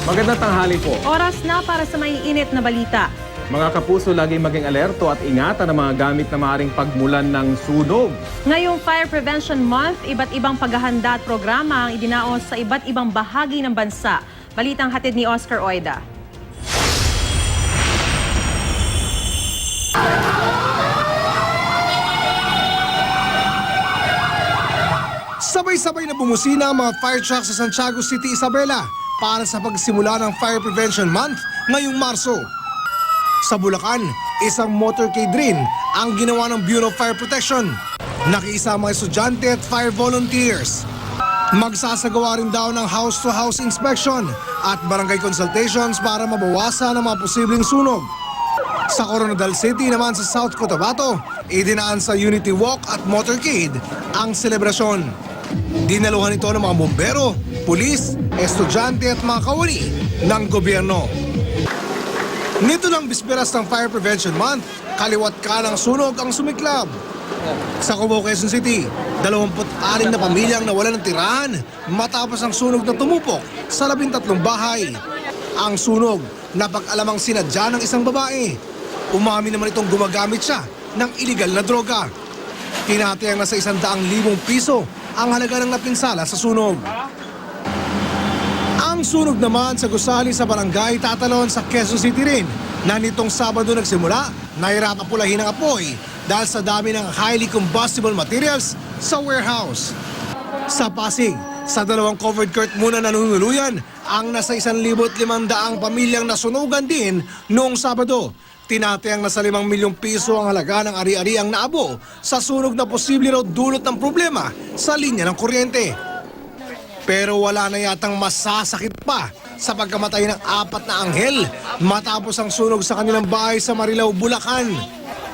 Magandang tanghali po. Oras na para sa maiinit na balita. Mga kapuso, laging maging alerto at ingatan ang mga gamit na maaaring pagmulan ng sunog. Ngayong Fire Prevention Month, iba't ibang paghahanda at programa ang idinaos sa iba't ibang bahagi ng bansa. Balitang hatid ni Oscar Oida. Sabay-sabay na bumusina ang mga fire trucks sa Santiago City, Isabela para sa pagsimula ng Fire Prevention Month ngayong Marso. Sa Bulacan, isang motorcade rin ang ginawa ng Bureau of Fire Protection. Nakiisa mga estudyante at fire volunteers. Magsasagawa rin daw ng house-to-house inspection at barangay consultations para mabawasan ang mga posibleng sunog. Sa Coronadal City naman sa South Cotabato, idinaan sa Unity Walk at Motorcade ang selebrasyon. Dinaluhan ito ng mga bombero, pulis, estudyante at mga kawani ng gobyerno. Nito lang bisperas ng Fire Prevention Month, kaliwat kanang sunog ang sumiklab. Sa Cubao, Quezon City, 26 na pamilyang nawalan ng tirahan matapos ang sunog na tumupok sa 13 bahay. Ang sunog, napag-alamang sinadya ng isang babae. Umamin naman itong gumagamit siya ng iligal na droga. Tinatayang na sa 100,000 piso ang halaga ng napinsala sa sunog. Ang sunog naman sa gusali sa barangay Tatalon sa Quezon City rin na nitong Sabado nagsimula, nahirap pulahin ang apoy dahil sa dami ng highly combustible materials sa warehouse. Sa Pasig, sa 2 covered court muna nanunuluyan ang nasa 1,500 pamilyang nasunugan din noong Sabado. Tinatayang nasa 5 milyong piso ang halaga ng ari-ariang naabo sa sunog na posible raw dulot ng problema sa linya ng kuryente. Pero wala na yatang masasakit pa sa pagkamatay ng 4 na anghel matapos ang sunog sa kanilang bahay sa Marilao, Bulacan.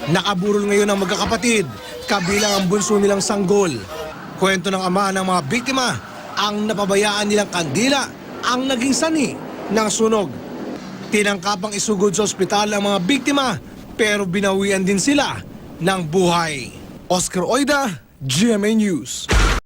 Nakaburol ngayon ang magkakapatid, kabilang ang bunso nilang sanggol. Kwento ng ama ng mga biktima, ang napabayaan nilang kandila ang naging sani ng sunog. Tinangkapang isugod sa ospital ang mga biktima pero binawian din sila ng buhay. Oscar Oida, GMA News.